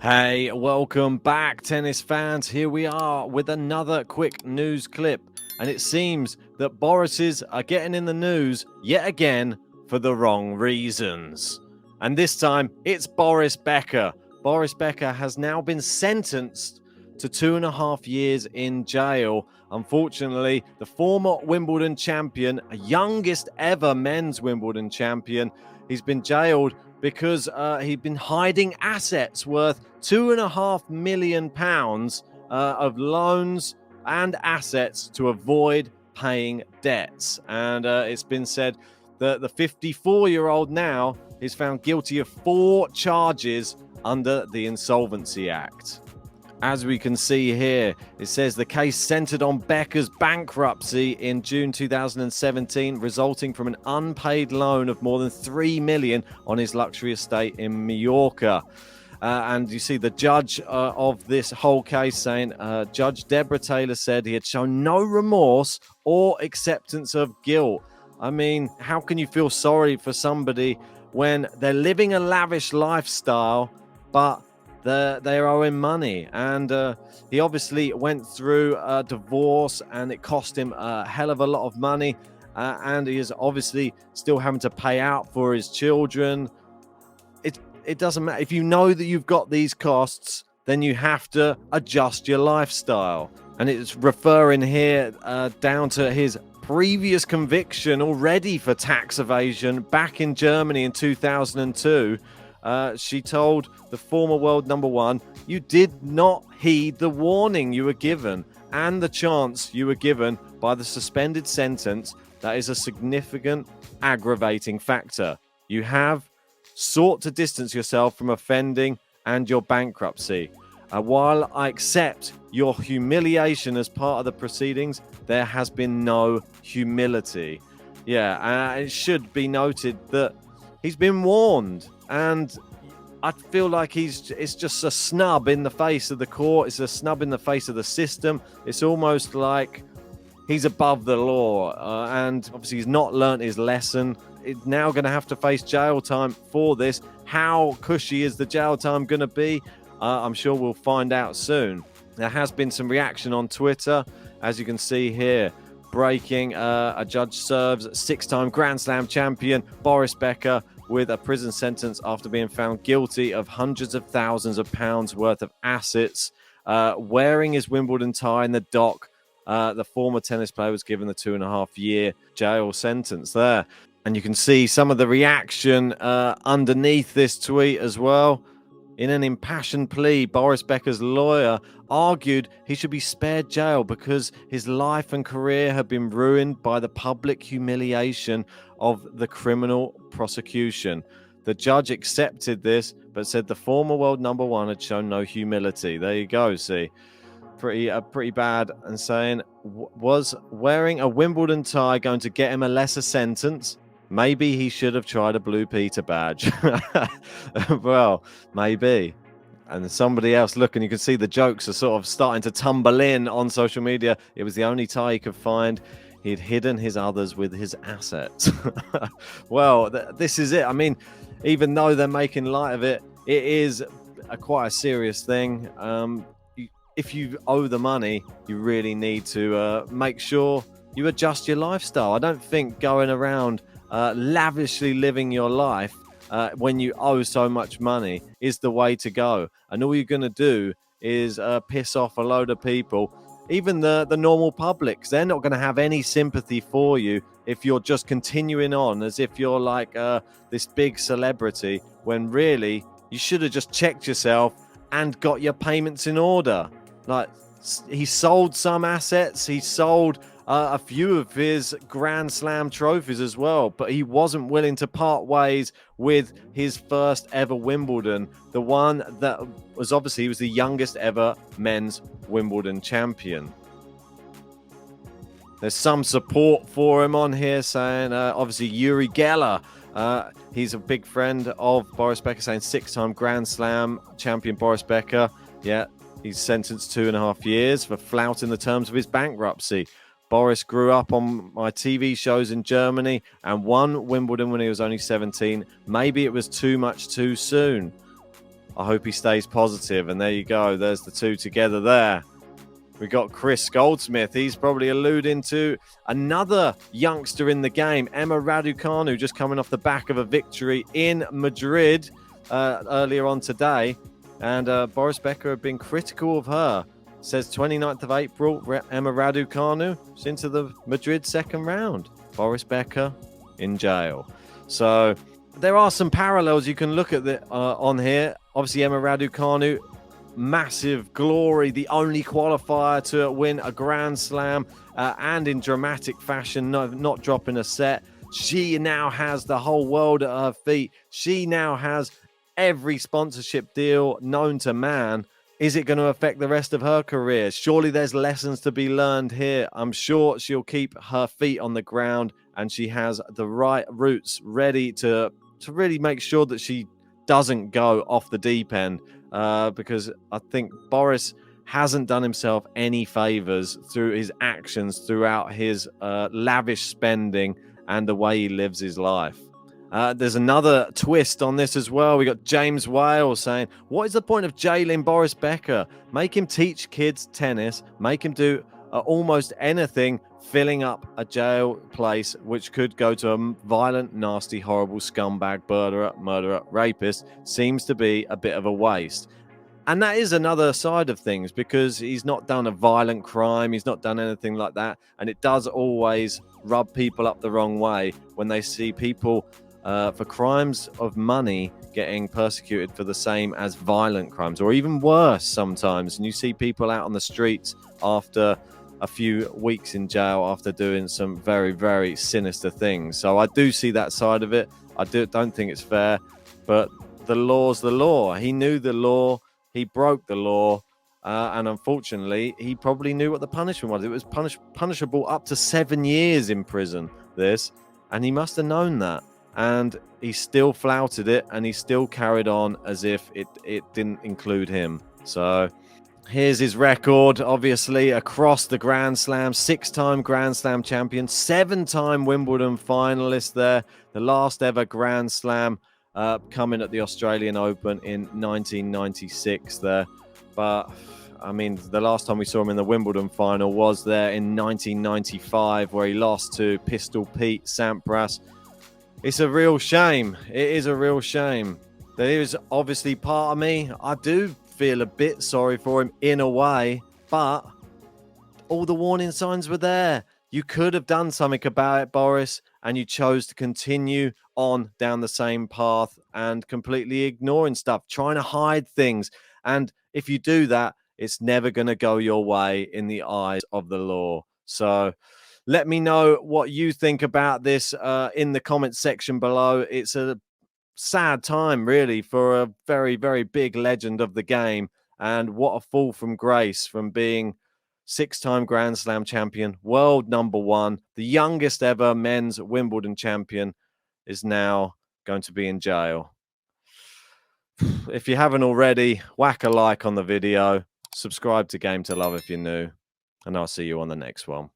Hey, welcome back, tennis fans. Here we are with another quick news clip. And it seems that Boris's are getting in the news yet again for the wrong reasons. And this time, it's Boris Becker. Boris Becker has now been sentenced to 2.5 years in jail. Unfortunately, the former Wimbledon champion, youngest ever men's Wimbledon champion, he's been jailed because he'd been hiding assets worth £2.5 million of loans and assets to avoid paying debts. And it's been said that the 54-year-old now is found guilty of 4 charges under the Insolvency Act. As we can see here, it says the case centered on Becker's bankruptcy in June 2017, resulting from an unpaid loan of more than $3 million on his luxury estate in Mallorca. And you see the judge of this whole case saying, Judge Deborah Taylor said he had shown no remorse or acceptance of guilt. I mean, how can you feel sorry for somebody when they're living a lavish lifestyle, but they're owing money? And he obviously went through a divorce and it cost him a hell of a lot of money. And he is obviously still having to pay out for his children. It doesn't matter. If you know that you've got these costs, then you have to adjust your lifestyle. And it's referring here down to his previous conviction already for tax evasion back in Germany in 2002. She told the former world number one, you did not heed the warning you were given and the chance you were given by the suspended sentence. That is a significant aggravating factor. You have sought to distance yourself from offending and your bankruptcy. While I accept your humiliation as part of the proceedings, there has been no humility. Yeah, it should be noted that he's been warned, and I feel like it's just a snub in the face of the court. It's a snub in the face of the system. It's almost like he's above the law, and obviously he's not learnt his lesson. It's now going to have to face jail time for this. How cushy is the jail time going to be? I'm sure we'll find out soon. There has been some reaction on Twitter, as you can see here. Breaking, a judge serves 6-time Grand Slam champion Boris Becker with a prison sentence after being found guilty of hundreds of thousands of pounds worth of assets. Wearing his Wimbledon tie in the dock, the former tennis player was given the 2.5-year jail sentence there. And you can see some of the reaction underneath this tweet as well. In an impassioned plea, Boris Becker's lawyer argued he should be spared jail because his life and career had been ruined by the public humiliation of the criminal prosecution. The judge accepted this, but said the former world number one had shown no humility. There you go, see. Pretty bad. And saying, was wearing a Wimbledon tie going to get him a lesser sentence? Maybe he should have tried a Blue Peter badge. Well, maybe. And somebody else, look, and you can see the jokes are sort of starting to tumble in on social media. It was the only tie he could find. He'd hidden his others with his assets. Well, this is it. I mean, even though they're making light of it, it is quite a serious thing. If you owe the money, you really need to make sure you adjust your lifestyle. I don't think going around lavishly living your life when you owe so much money is the way to go. And all you're going to do is piss off a load of people, even the normal public, 'cause they're not going to have any sympathy for you if you're just continuing on as if you're like this big celebrity, when really you should have just checked yourself and got your payments in order. Like, he sold some assets, he sold a few of his Grand Slam trophies as well, but he wasn't willing to part ways with his first ever Wimbledon, the one that was obviously, he was the youngest ever men's Wimbledon champion. There's some support for him on here saying, obviously, Uri Geller, he's a big friend of Boris Becker, saying 6-time Grand Slam champion Boris Becker. Yeah, he's sentenced 2.5 years for flouting the terms of his bankruptcy. Boris grew up on my TV shows in Germany and won Wimbledon when he was only 17. Maybe it was too much too soon. I hope he stays positive. And there you go. There's the two together there. We got Chris Goldsmith. He's probably alluding to another youngster in the game, Emma Raducanu, just coming off the back of a victory in Madrid earlier on today. And Boris Becker had been critical of her. Says 29th of April, Emma Raducanu is into the Madrid second round. Boris Becker in jail. So there are some parallels you can look at on here. Obviously, Emma Raducanu, massive glory, the only qualifier to win a Grand Slam and in dramatic fashion, not dropping a set. She now has the whole world at her feet. She now has every sponsorship deal known to man. Is it going to affect the rest of her career? Surely there's lessons to be learned here. I'm sure she'll keep her feet on the ground and she has the right roots ready to really make sure that she doesn't go off the deep end. Because I think Boris hasn't done himself any favors through his actions throughout his lavish spending and the way he lives his life. There's another twist on this as well. We got James Wales saying, what is the point of jailing Boris Becker? Make him teach kids tennis, make him do almost anything, filling up a jail place which could go to a violent, nasty, horrible scumbag, murderer, rapist, seems to be a bit of a waste. And that is another side of things, because he's not done a violent crime. He's not done anything like that. And it does always rub people up the wrong way when they see people for crimes of money getting persecuted for the same as violent crimes, or even worse sometimes. And you see people out on the streets after a few weeks in jail after doing some very, very sinister things. So I do see that side of it. I don't think it's fair, but the law's the law. He knew the law. He broke the law. And unfortunately, he probably knew what the punishment was. It was punishable up to 7 years in prison, this. And he must have known that. And he still flouted it, and he still carried on as if it didn't include him. So here's his record, obviously, across the Grand Slam. 6-time Grand Slam champion, 7-time Wimbledon finalist there. The last ever Grand Slam coming at the Australian Open in 1996 there. But, I mean, the last time we saw him in the Wimbledon final was there in 1995, where he lost to Pistol Pete Sampras. It's a real shame. It is a real shame. There is obviously part of me, I do feel a bit sorry for him in a way, but all the warning signs were there. You could have done something about it, Boris, and you chose to continue on down the same path and completely ignoring stuff, trying to hide things. And if you do that, it's never going to go your way in the eyes of the law. So let me know what you think about this in the comment section below. It's a sad time, really, for a very, very big legend of the game. And what a fall from grace, from being 6-time Grand Slam champion, world number one, the youngest ever men's Wimbledon champion, is now going to be in jail. If you haven't already, whack a like on the video, subscribe to Game to Love if you're new, and I'll see you on the next one.